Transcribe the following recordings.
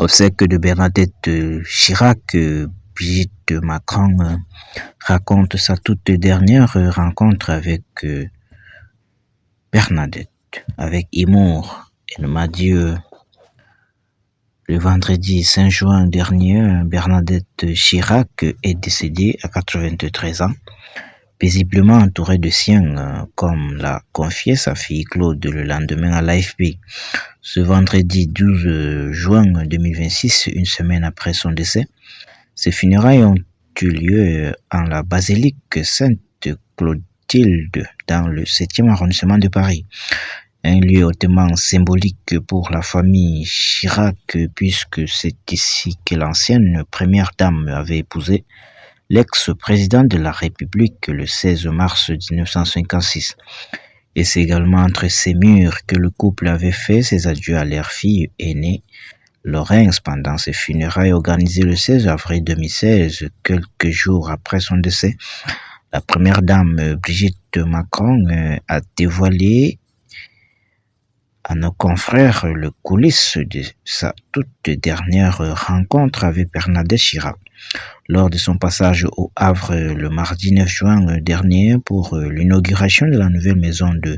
Obsèques de Bernadette Chirac, Brigitte Macron raconte sa toute dernière rencontre avec Bernadette, avec humour. Elle m'a dit le vendredi 5 juin dernier, Bernadette Chirac est décédée à 93 ans, paisiblement entourée de siens, comme l'a confié sa fille Claude le lendemain à l'AFP. Ce vendredi 12 juin 2026, une semaine après son décès, ses funérailles ont eu lieu en la basilique Sainte-Clotilde dans le 7e arrondissement de Paris. Un lieu hautement symbolique pour la famille Chirac puisque c'est ici que l'ancienne première dame avait épousé l'ex-président de la République le 16 mars 1956. Et c'est également entre ces murs que le couple avait fait ses adieux à leur fille aînée, Laurence, pendant ses funérailles organisées le 16 avril 2016, quelques jours après son décès. La première dame, Brigitte Macron, a dévoilé à nos confrères le coulisses de sa toute dernière rencontre avec Bernadette Chirac. Lors de son passage au Havre le mardi 9 juin dernier pour l'inauguration de la nouvelle maison de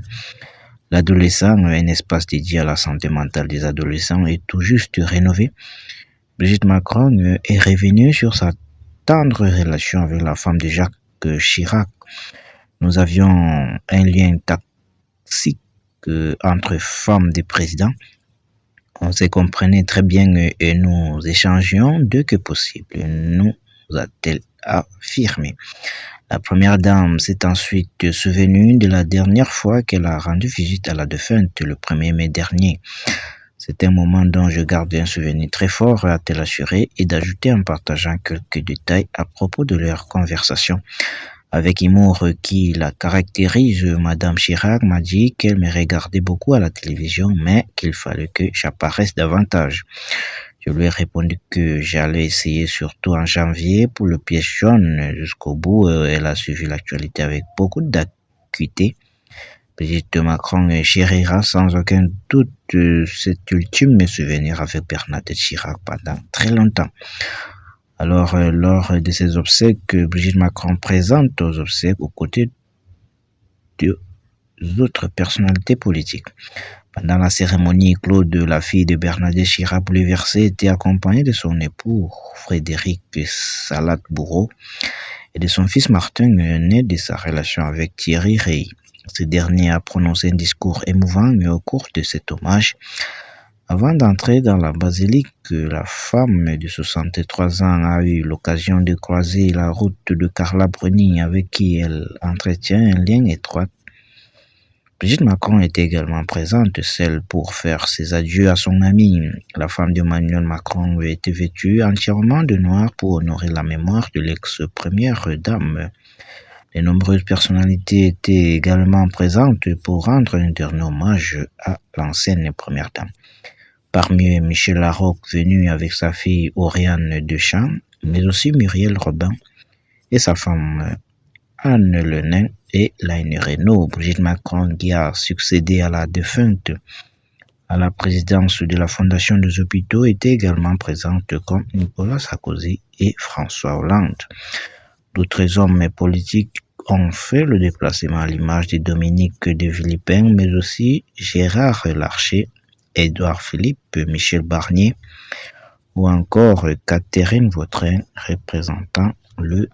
l'adolescent, un espace dédié à la santé mentale des adolescents est tout juste rénové, Brigitte Macron est revenue sur sa tendre relation avec la femme de Jacques Chirac. Nous avions un lien toxique entre femmes de présidents. On se comprenait très bien et nous échangions dès que possible, nous a-t-elle affirmé. La première dame s'est ensuite souvenue de la dernière fois qu'elle a rendu visite à la défunte le 1er mai dernier. C'est un moment dont je garde un souvenir très fort, a-t-elle assuré, et d'ajouter en partageant quelques détails à propos de leur conversation. Avec humour qui la caractérise, Madame Chirac m'a dit qu'elle me regardait beaucoup à la télévision, mais qu'il fallait que j'apparaisse davantage. Je lui ai répondu que j'allais essayer surtout en janvier pour le piège jaune jusqu'au bout. Elle a suivi l'actualité avec beaucoup d'acuité. Brigitte Macron chérira sans aucun doute cet ultime souvenir avec Bernadette Chirac pendant très longtemps. Alors, lors de ces obsèques, Brigitte Macron présente aux obsèques aux côtés d'autres personnalités politiques. Pendant la cérémonie, Claude, la fille de Bernadette Chirac bouleversée, était accompagnée de son époux Frédéric Salat-Bourreau et de son fils Martin, né de sa relation avec Thierry Rey. Ce dernier a prononcé un discours émouvant au cours de cet hommage. Avant d'entrer dans la basilique, la femme de 63 ans a eu l'occasion de croiser la route de Carla Bruni, avec qui elle entretient un lien étroit. Brigitte Macron était également présente, celle pour faire ses adieux à son amie. La femme d'Emmanuel Macron était vêtue entièrement de noir pour honorer la mémoire de l'ex-première dame. De nombreuses personnalités étaient également présentes pour rendre un dernier hommage à l'ancienne première dame. Parmi eux, Michel Larocque, venu avec sa fille Oriane Deschamps, mais aussi Muriel Robin et sa femme Anne Le Nain et Laine Reynaud. Brigitte Macron, qui a succédé à la défunte à la présidence de la Fondation des hôpitaux, était également présente comme Nicolas Sarkozy et François Hollande. D'autres hommes politiques ont fait le déplacement à l'image de Dominique de Villepin, mais aussi Gérard Larcher, Édouard Philippe, Michel Barnier ou encore Catherine Vautrin représentant le